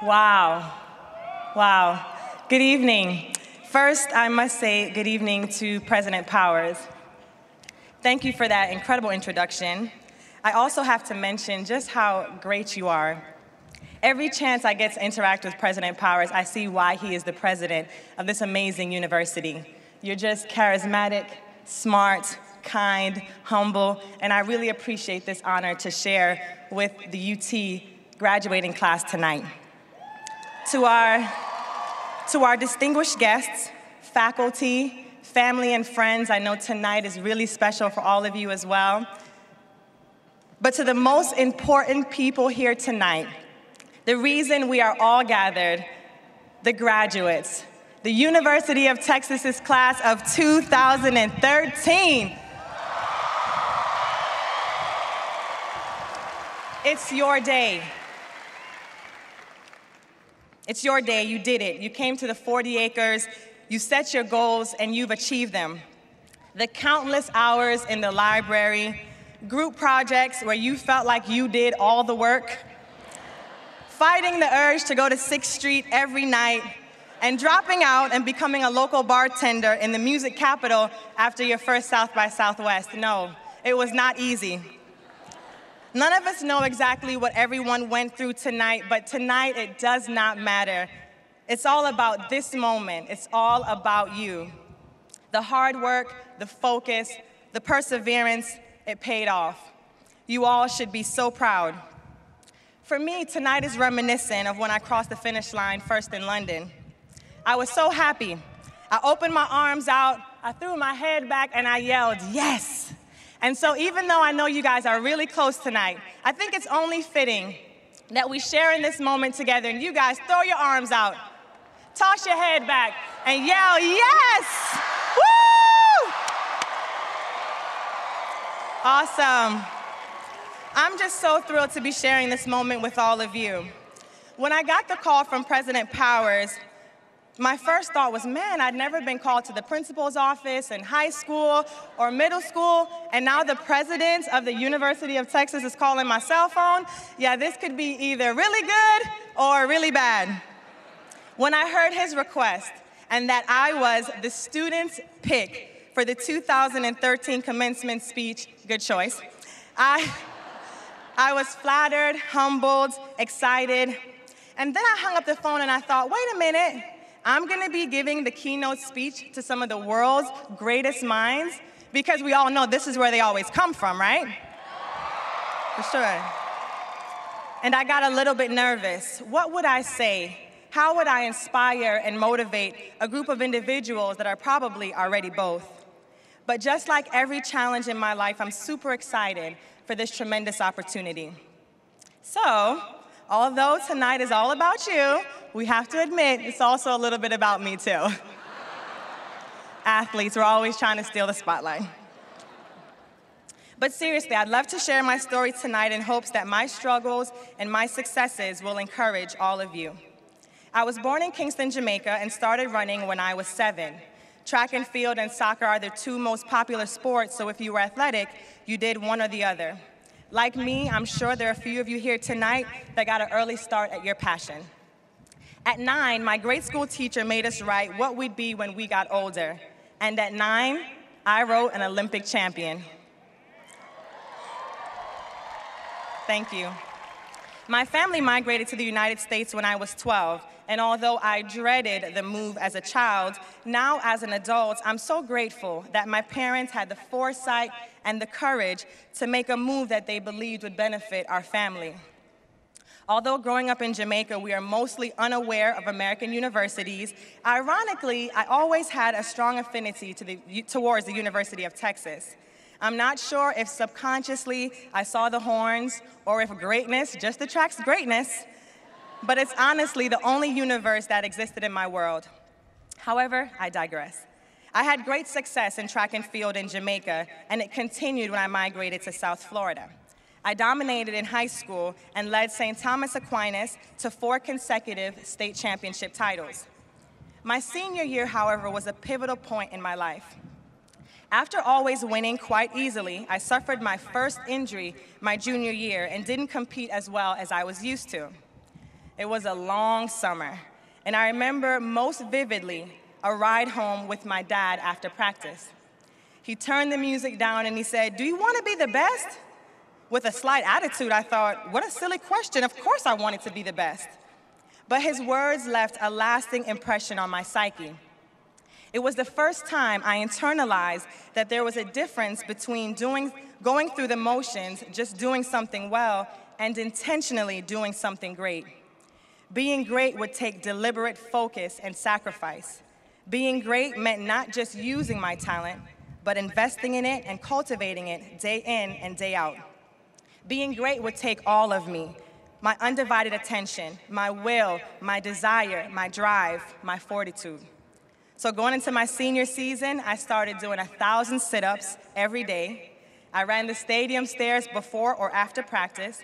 Wow. Wow. Good evening. First, I must say good evening to President Powers. Thank you for that incredible introduction. I also have to mention just how great you are. Every chance I get to interact with President Powers, I see why he is the president of this amazing university. You're just charismatic, smart, kind, humble, and I really appreciate this honor to share with the UT graduating class tonight. To our distinguished guests, faculty, family, and friends, I know tonight is really special for all of you as well. But to the most important people here tonight, the reason we are all gathered, the graduates, the University of Texas's class of 2013. It's your day. It's your day, you did it. You came to the 40 acres, you set your goals, and you've achieved them. The countless hours in the library, group projects where you felt like you did all the work, fighting the urge to go to 6th Street every night, and dropping out and becoming a local bartender in the music capital after your first South by Southwest. No, it was not easy. None of us know exactly what everyone went through tonight, but tonight it does not matter. It's all about this moment. It's all about you. The hard work, the focus, the perseverance, it paid off. You all should be so proud. For me, tonight is reminiscent of when I crossed the finish line first in London. I was so happy. I opened my arms out, I threw my head back, and I yelled, yes! And so even though I know you guys are really close tonight, I think it's only fitting that we share in this moment together and you guys throw your arms out, toss your head back, and yell, yes! Woo! Awesome. I'm just so thrilled to be sharing this moment with all of you. When I got the call from President Powers, my first thought was, man, I'd never been called to the principal's office in high school or middle school, and now the president of the University of Texas is calling my cell phone. Yeah, this could be either really good or really bad. When I heard his request and that I was the student's pick for the 2013 commencement speech, good choice, I was flattered, humbled, excited, and then I hung up the phone and I thought, wait a minute, I'm going to be giving the keynote speech to some of the world's greatest minds, because we all know this is where they always come from, right? For sure. And I got a little bit nervous. What would I say? How would I inspire and motivate a group of individuals that are probably already both? But just like every challenge in my life, I'm super excited for this tremendous opportunity. So, although tonight is all about you, we have to admit it's also a little bit about me too. Athletes, we're always trying to steal the spotlight. But seriously, I'd love to share my story tonight in hopes that my struggles and my successes will encourage all of you. I was born in Kingston, Jamaica, and started running when I was 7. Track and field and soccer are the two most popular sports, so if you were athletic, you did one or the other. Like me, I'm sure there are a few of you here tonight that got an early start at your passion. At 9, my grade school teacher made us write what we'd be when we got older. And at 9, I wrote an Olympic champion. Thank you. My family migrated to the United States when I was 12, and although I dreaded the move as a child, now as an adult, I'm so grateful that my parents had the foresight and the courage to make a move that they believed would benefit our family. Although growing up in Jamaica, we are mostly unaware of American universities, ironically, I always had a strong affinity towards the University of Texas. I'm not sure if subconsciously I saw the horns or if greatness just attracts greatness, but it's honestly the only universe that existed in my world. However, I digress. I had great success in track and field in Jamaica, and it continued when I migrated to South Florida. I dominated in high school and led St. Thomas Aquinas to 4 consecutive state championship titles. My senior year, however, was a pivotal point in my life. After always winning quite easily, I suffered my first injury my junior year and didn't compete as well as I was used to. It was a long summer, and I remember most vividly a ride home with my dad after practice. He turned the music down and he said, "Do you want to be the best?" With a slight attitude, I thought, what a silly question. Of course I wanted to be the best. But his words left a lasting impression on my psyche. It was the first time I internalized that there was a difference between going through the motions, just doing something well, and intentionally doing something great. Being great would take deliberate focus and sacrifice. Being great meant not just using my talent, but investing in it and cultivating it day in and day out. Being great would take all of me, my undivided attention, my will, my desire, my drive, my fortitude. So going into my senior season, I started doing 1,000 sit-ups every day. I ran the stadium stairs before or after practice.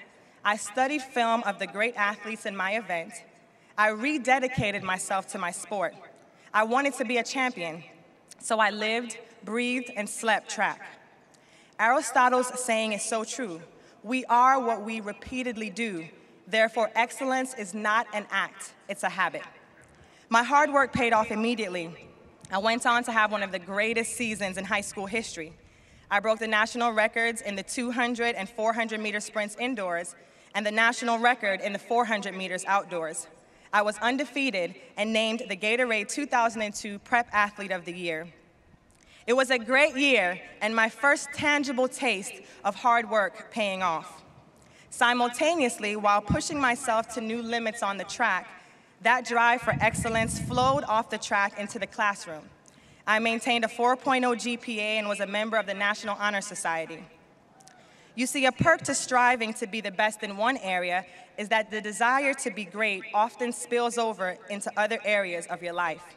I studied film of the great athletes in my event. I rededicated myself to my sport. I wanted to be a champion, so I lived, breathed, and slept track. Aristotle's saying is so true. We are what we repeatedly do. Therefore, excellence is not an act, it's a habit. My hard work paid off immediately. I went on to have one of the greatest seasons in high school history. I broke the national records in the 200 and 400 meter sprints indoors and the national record in the 400 meters outdoors. I was undefeated and named the Gatorade 2002 Prep Athlete of the Year. It was a great year and my first tangible taste of hard work paying off. Simultaneously, while pushing myself to new limits on the track, that drive for excellence flowed off the track into the classroom. I maintained a 4.0 GPA and was a member of the National Honor Society. You see, a perk to striving to be the best in one area is that the desire to be great often spills over into other areas of your life.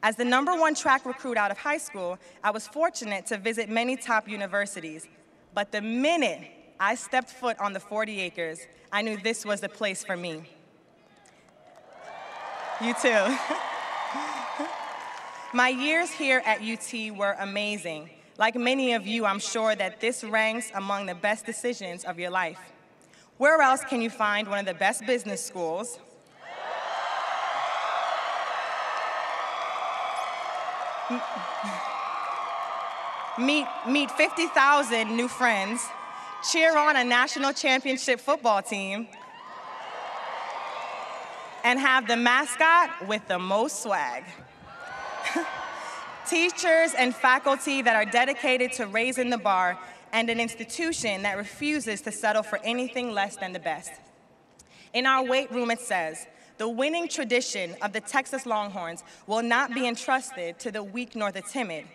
As the #1 track recruit out of high school, I was fortunate to visit many top universities. But the minute I stepped foot on the 40 acres, I knew this was the place for me. You too. My years here at UT were amazing. Like many of you, I'm sure that this ranks among the best decisions of your life. Where else can you find one of the best business schools, meet 50,000 new friends, cheer on a national championship football team, and have the mascot with the most swag? Teachers and faculty that are dedicated to raising the bar, and an institution that refuses to settle for anything less than the best. In our weight room, it says, "The winning tradition of the Texas Longhorns will not be entrusted to the weak nor the timid."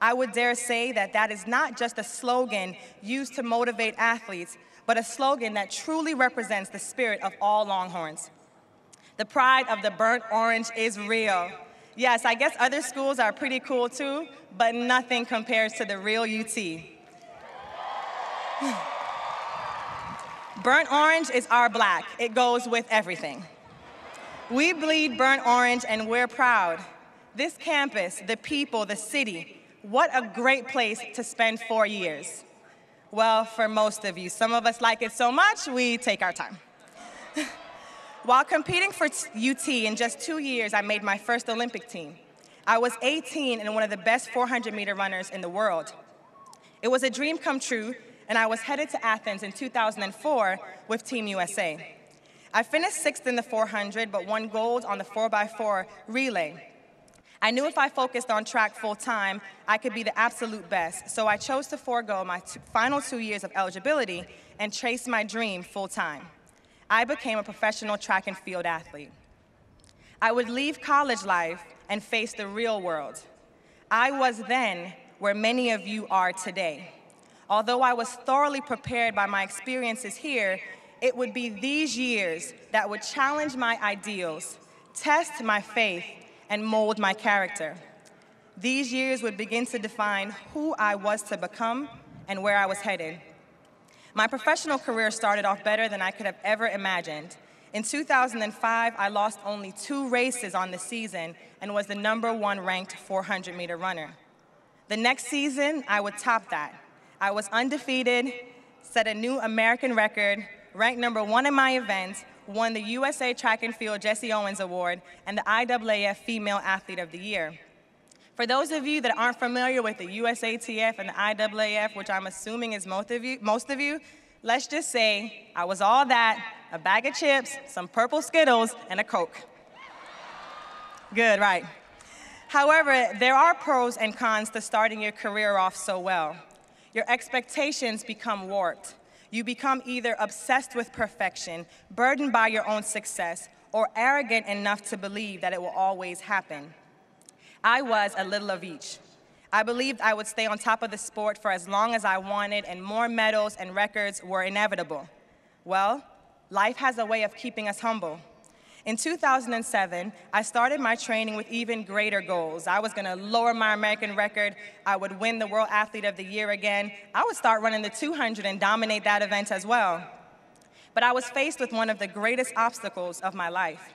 I would dare say that that is not just a slogan used to motivate athletes, but a slogan that truly represents the spirit of all Longhorns. The pride of the burnt orange is real. Yes, I guess other schools are pretty cool too, but nothing compares to the real UT. Burnt orange is our black. It goes with everything. We bleed burnt orange and we're proud. This campus, the people, the city, what a great place to spend 4 years. Well, for most of you, some of us like it so much, we take our time. While competing for UT in just 2 years, I made my first Olympic team. I was 18 and one of the best 400-meter runners in the world. It was a dream come true, and I was headed to Athens in 2004 with Team USA. I finished 6th in the 400, but won gold on the 4x4 relay. I knew if I focused on track full-time, I could be the absolute best, so I chose to forego my final 2 years of eligibility and chase my dream full-time. I became a professional track and field athlete. I would leave college life and face the real world. I was then where many of you are today. Although I was thoroughly prepared by my experiences here, it would be these years that would challenge my ideals, test my faith, and mold my character. These years would begin to define who I was to become and where I was headed. My professional career started off better than I could have ever imagined. In 2005, I lost only 2 races on the season and was the #1 ranked 400-meter runner. The next season, I would top that. I was undefeated, set a new American record, ranked #1 in my event, won the USA Track and Field Jesse Owens Award and the IAAF Female Athlete of the Year. For those of you that aren't familiar with the USATF and the IAAF, which I'm assuming is most of you, let's just say I was all that, a bag of chips, some purple Skittles, and a Coke. Good, right. However, there are pros and cons to starting your career off so well. Your expectations become warped. You become either obsessed with perfection, burdened by your own success, or arrogant enough to believe that it will always happen. I was a little of each. I believed I would stay on top of the sport for as long as I wanted, and more medals and records were inevitable. Well, life has a way of keeping us humble. In 2007, I started my training with even greater goals. I was gonna lower my American record, I would win the World Athlete of the Year again, I would start running the 200 and dominate that event as well. But I was faced with one of the greatest obstacles of my life.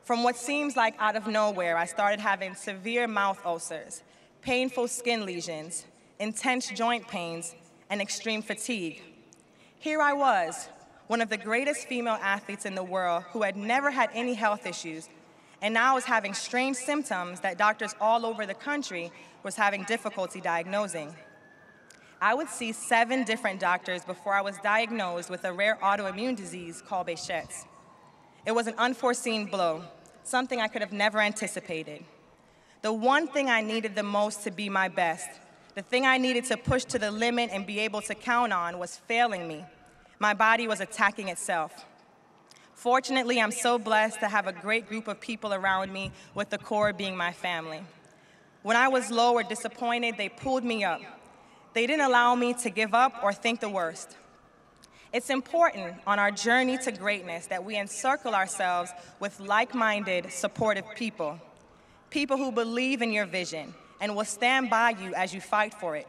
From what seems like out of nowhere, I started having severe mouth ulcers, painful skin lesions, intense joint pains, and extreme fatigue. Here I was, one of the greatest female athletes in the world who had never had any health issues, and now was having strange symptoms that doctors all over the country was having difficulty diagnosing. I would see 7 different doctors before I was diagnosed with a rare autoimmune disease called Behçet's. It was an unforeseen blow, something I could have never anticipated. The one thing I needed the most to be my best, the thing I needed to push to the limit and be able to count on, was failing me. My body was attacking itself. Fortunately, I'm so blessed to have a great group of people around me, with the core being my family. When I was low or disappointed, they pulled me up. They didn't allow me to give up or think the worst. It's important on our journey to greatness that we encircle ourselves with like-minded, supportive people. People who believe in your vision and will stand by you as you fight for it.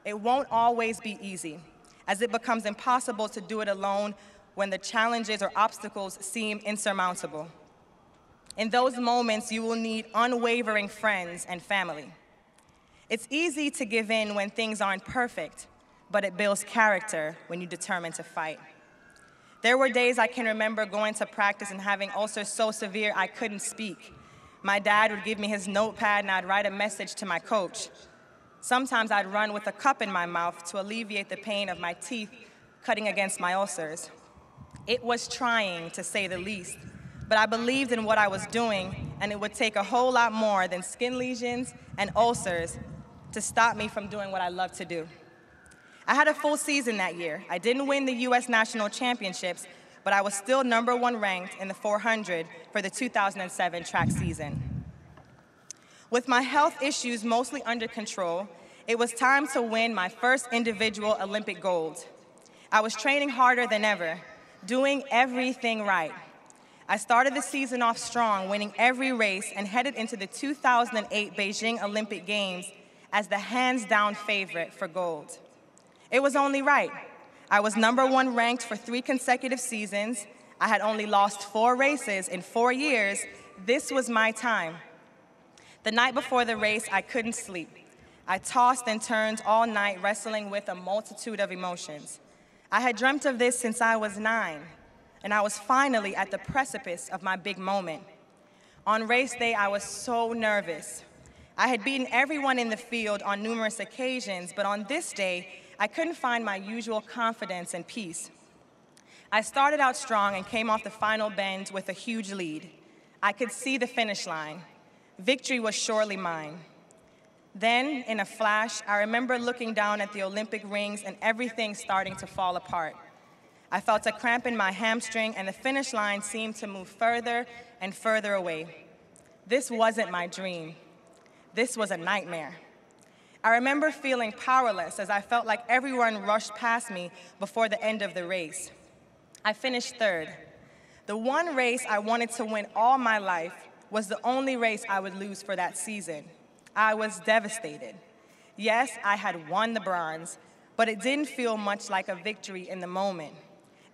It won't always be easy, as it becomes impossible to do it alone when the challenges or obstacles seem insurmountable. In those moments, you will need unwavering friends and family. It's easy to give in when things aren't perfect, but it builds character when you determine to fight. There were days I can remember going to practice and having ulcers so severe I couldn't speak. My dad would give me his notepad and I'd write a message to my coach. Sometimes I'd run with a cup in my mouth to alleviate the pain of my teeth cutting against my ulcers. It was trying, to say the least, but I believed in what I was doing, and it would take a whole lot more than skin lesions and ulcers to stop me from doing what I love to do. I had a full season that year. I didn't win the US National Championships, but I was still #1 ranked in the 400 for the 2007 track season. With my health issues mostly under control, it was time to win my first individual Olympic gold. I was training harder than ever, doing everything right. I started the season off strong, winning every race, and headed into the 2008 Beijing Olympic Games as the hands-down favorite for gold. It was only right. I was #1 ranked for 3 consecutive seasons. I had only lost 4 races in 4 years. This was my time. The night before the race, I couldn't sleep. I tossed and turned all night, wrestling with a multitude of emotions. I had dreamt of this since I was 9, and I was finally at the precipice of my big moment. On race day, I was so nervous. I had beaten everyone in the field on numerous occasions, but on this day, I couldn't find my usual confidence and peace. I started out strong and came off the final bend with a huge lead. I could see the finish line. Victory was surely mine. Then, in a flash, I remember looking down at the Olympic rings and everything starting to fall apart. I felt a cramp in my hamstring, and the finish line seemed to move further and further away. This wasn't my dream. This was a nightmare. I remember feeling powerless as I felt like everyone rushed past me before the end of the race. I finished 3rd. The one race I wanted to win all my life was the only race I would lose for that season. I was devastated. Yes, I had won the bronze, but it didn't feel much like a victory in the moment.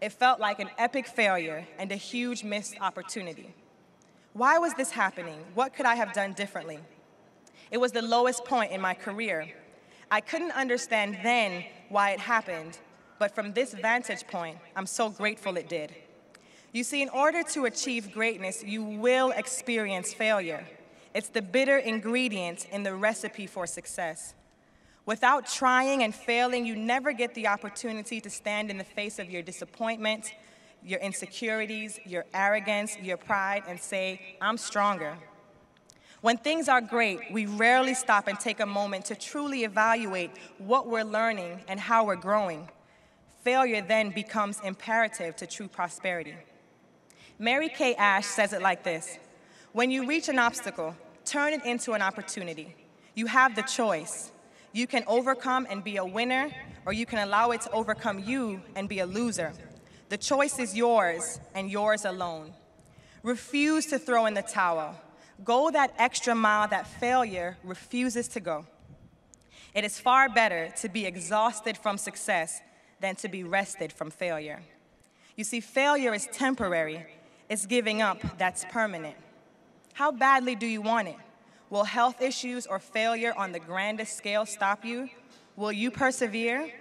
It felt like an epic failure and a huge missed opportunity. Why was this happening? What could I have done differently? It was the lowest point in my career. I couldn't understand then why it happened, but from this vantage point, I'm so grateful it did. You see, in order to achieve greatness, you will experience failure. It's the bitter ingredient in the recipe for success. Without trying and failing, you never get the opportunity to stand in the face of your disappointment, your insecurities, your arrogance, your pride, and say, I'm stronger. When things are great, we rarely stop and take a moment to truly evaluate what we're learning and how we're growing. Failure then becomes imperative to true prosperity. Mary Kay Ash says it like this: when you reach an obstacle, turn it into an opportunity. You have the choice. You can overcome and be a winner, or you can allow it to overcome you and be a loser. The choice is yours and yours alone. Refuse to throw in the towel. Go that extra mile that failure refuses to go. It is far better to be exhausted from success than to be rested from failure. You see, failure is temporary. It's giving up that's permanent. How badly do you want it? Will health issues or failure on the grandest scale stop you? Will you persevere?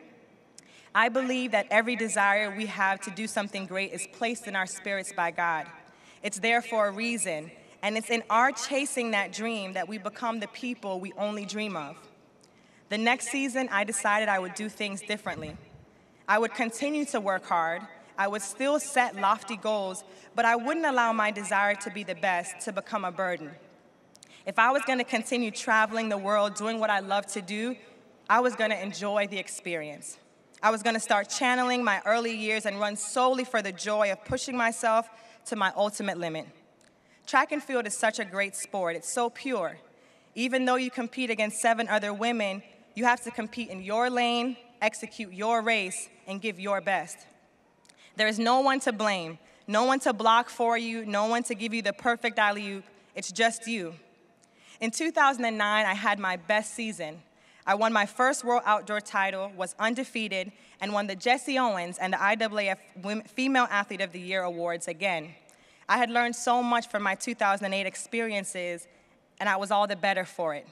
I believe that every desire we have to do something great is placed in our spirits by God. It's there for a reason, and it's in our chasing that dream that we become the people we only dream of. The next season, I decided I would do things differently. I would continue to work hard. I would still set lofty goals, but I wouldn't allow my desire to be the best to become a burden. If I was going to continue traveling the world doing what I love to do, I was going to enjoy the experience. I was going to start channeling my early years and run solely for the joy of pushing myself to my ultimate limit. Track and field is such a great sport. It's so pure. Even though you compete against 7 other women, you have to compete in your lane, execute your race, and give your best. There is no one to blame, no one to block for you, no one to give you the perfect alley-oop. It's just you. In 2009, I had my best season. I won my first World Outdoor title, was undefeated, and won the Jesse Owens and the IAAF Female Athlete of the Year awards again. I had learned so much from my 2008 experiences, and I was all the better for it.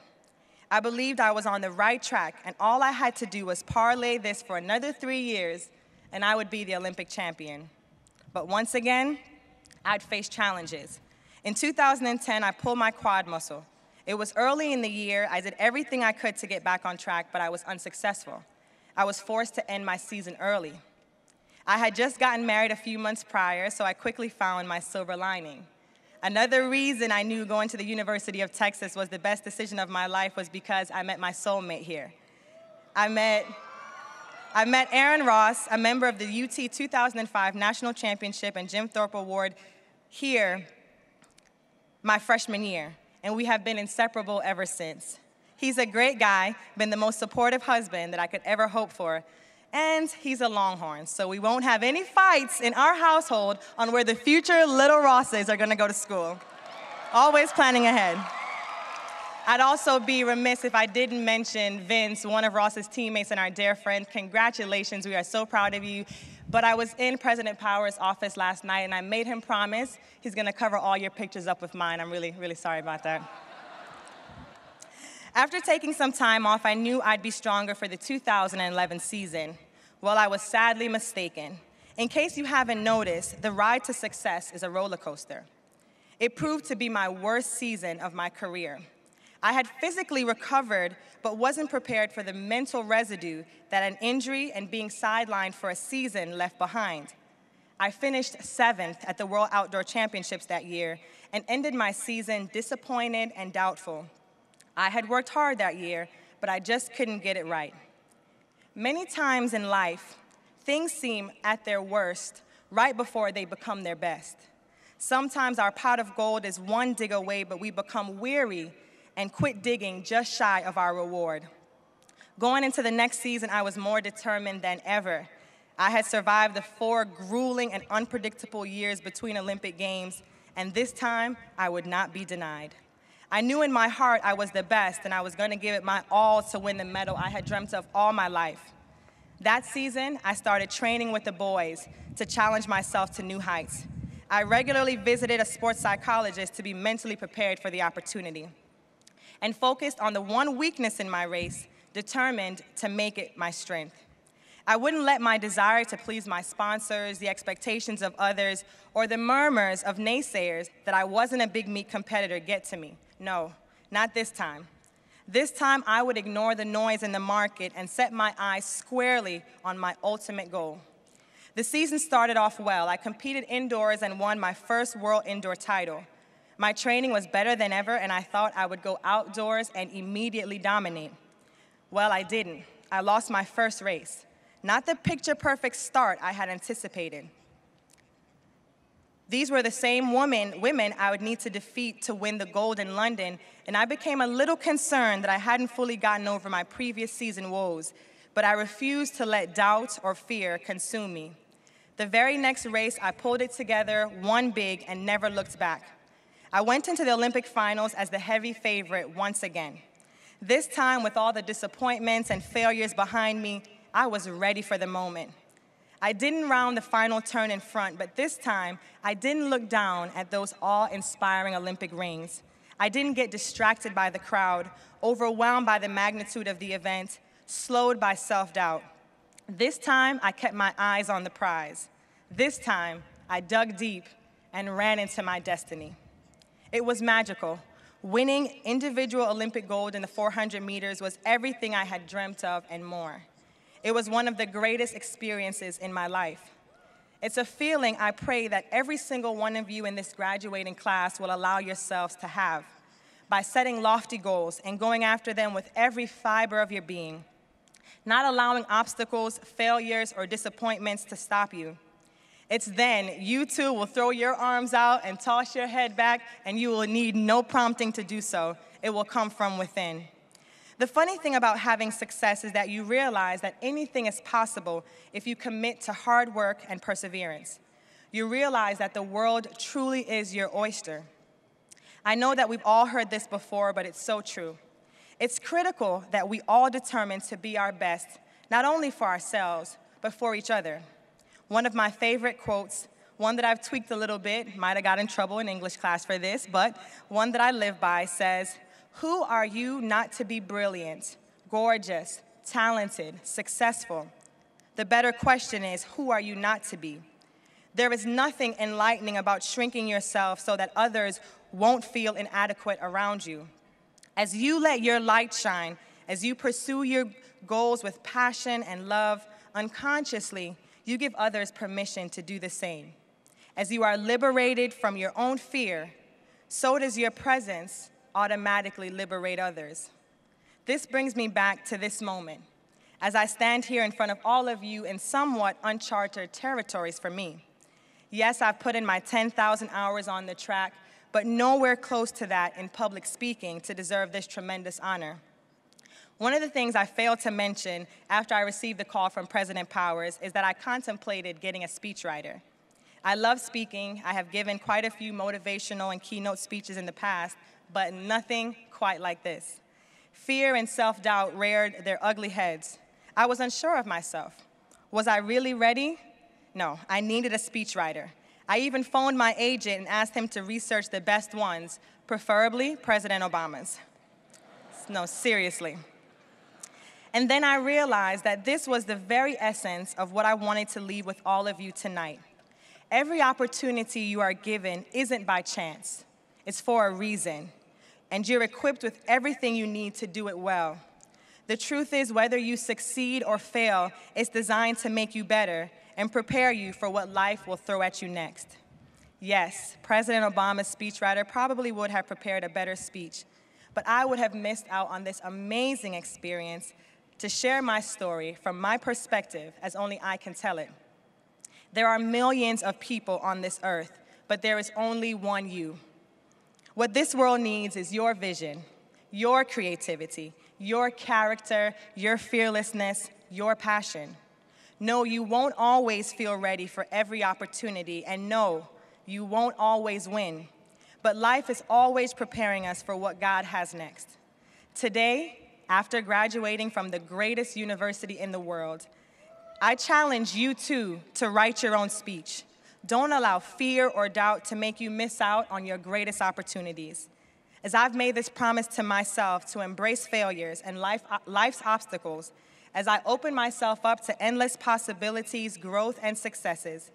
I believed I was on the right track, and all I had to do was parlay this for another 3 years, and I would be the Olympic champion. But once again, I'd face challenges. In 2010, I pulled my quad muscle. It was early in the year. I did everything I could to get back on track, but I was unsuccessful. I was forced to end my season early. I had just gotten married a few months prior, so I quickly found my silver lining. Another reason I knew going to the University of Texas was the best decision of my life was because I met my soulmate here. I met Aaron Ross, a member of the UT 2005 National Championship and Jim Thorpe Award here my freshman year, and we have been inseparable ever since. He's a great guy, been the most supportive husband that I could ever hope for, and he's a Longhorn, so we won't have any fights in our household on where the future little Rosses are gonna go to school. Always planning ahead. I'd also be remiss if I didn't mention Vince, one of Ross's teammates and our dear friend. Congratulations, we are so proud of you. But I was in President Power's office last night, and I made him promise he's gonna cover all your pictures up with mine. I'm really, really sorry about that. After taking some time off, I knew I'd be stronger for the 2011 season. Well, I was sadly mistaken. In case you haven't noticed, the ride to success is a roller coaster. It proved to be my worst season of my career. I had physically recovered, but wasn't prepared for the mental residue that an injury and being sidelined for a season left behind. I finished 7th at the World Outdoor Championships that year and ended my season disappointed and doubtful. I had worked hard that year, but I just couldn't get it right. Many times in life, things seem at their worst right before they become their best. Sometimes our pot of gold is one dig away, but we become weary and quit digging just shy of our reward. Going into the next season, I was more determined than ever. I had survived the 4 grueling and unpredictable years between Olympic Games, and this time, I would not be denied. I knew in my heart I was the best, and I was gonna give it my all to win the medal I had dreamt of all my life. That season, I started training with the boys to challenge myself to new heights. I regularly visited a sports psychologist to be mentally prepared for the opportunity, and focused on the one weakness in my race, determined to make it my strength. I wouldn't let my desire to please my sponsors, the expectations of others, or the murmurs of naysayers that I wasn't a big meat competitor get to me. No, not this time. This time, I would ignore the noise in the market and set my eyes squarely on my ultimate goal. The season started off well. I competed indoors and won my first world indoor title. My training was better than ever, and I thought I would go outdoors and immediately dominate. Well, I didn't. I lost my first race. Not the picture-perfect start I had anticipated. These were the same women I would need to defeat to win the gold in London, and I became a little concerned that I hadn't fully gotten over my previous season woes, but I refused to let doubt or fear consume me. The very next race, I pulled it together, won big, and never looked back. I went into the Olympic finals as the heavy favorite once again. This time, with all the disappointments and failures behind me, I was ready for the moment. I didn't round the final turn in front, but this time, I didn't look down at those awe-inspiring Olympic rings. I didn't get distracted by the crowd, overwhelmed by the magnitude of the event, slowed by self-doubt. This time, I kept my eyes on the prize. This time, I dug deep and ran into my destiny. It was magical. Winning individual Olympic gold in the 400 meters was everything I had dreamt of and more. It was one of the greatest experiences in my life. It's a feeling I pray that every single one of you in this graduating class will allow yourselves to have by setting lofty goals and going after them with every fiber of your being, not allowing obstacles, failures, or disappointments to stop you. It's then you too will throw your arms out and toss your head back, and you will need no prompting to do so. It will come from within. The funny thing about having success is that you realize that anything is possible if you commit to hard work and perseverance. You realize that the world truly is your oyster. I know that we've all heard this before, but it's so true. It's critical that we all determine to be our best, not only for ourselves, but for each other. One of my favorite quotes, one that I've tweaked a little bit, might have got in trouble in English class for this, but one that I live by says, "Who are you not to be brilliant, gorgeous, talented, successful? The better question is, who are you not to be?" There is nothing enlightening about shrinking yourself so that others won't feel inadequate around you. As you let your light shine, as you pursue your goals with passion and love, unconsciously, you give others permission to do the same. As you are liberated from your own fear, so does your presence automatically liberate others. This brings me back to this moment, as I stand here in front of all of you in somewhat uncharted territories for me. Yes, I've put in my 10,000 hours on the track, but nowhere close to that in public speaking to deserve this tremendous honor. One of the things I failed to mention after I received the call from President Powers is that I contemplated getting a speechwriter. I love speaking. I have given quite a few motivational and keynote speeches in the past, but nothing quite like this. Fear and self-doubt reared their ugly heads. I was unsure of myself. Was I really ready? No, I needed a speechwriter. I even phoned my agent and asked him to research the best ones, preferably President Obama's. No, seriously. And then I realized that this was the very essence of what I wanted to leave with all of you tonight. Every opportunity you are given isn't by chance. It's for a reason. And you're equipped with everything you need to do it well. The truth is, whether you succeed or fail, it's designed to make you better and prepare you for what life will throw at you next. Yes, President Obama's speechwriter probably would have prepared a better speech, but I would have missed out on this amazing experience to share my story from my perspective as only I can tell it. There are millions of people on this earth, but there is only one you. What this world needs is your vision, your creativity, your character, your fearlessness, your passion. No, you won't always feel ready for every opportunity, and no, you won't always win. But life is always preparing us for what God has next. Today, after graduating from the greatest university in the world, I challenge you too to write your own speech. Don't allow fear or doubt to make you miss out on your greatest opportunities. As I've made this promise to myself to embrace failures and life's obstacles, as I open myself up to endless possibilities, growth, and successes.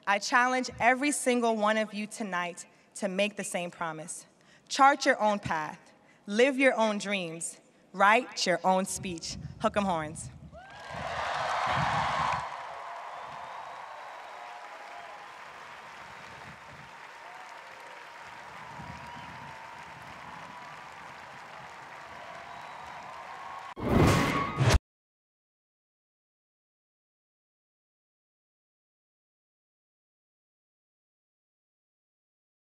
I challenge every single one of you tonight to make the same promise. Chart your own path, live your own dreams, write your own speech. Hook 'em horns.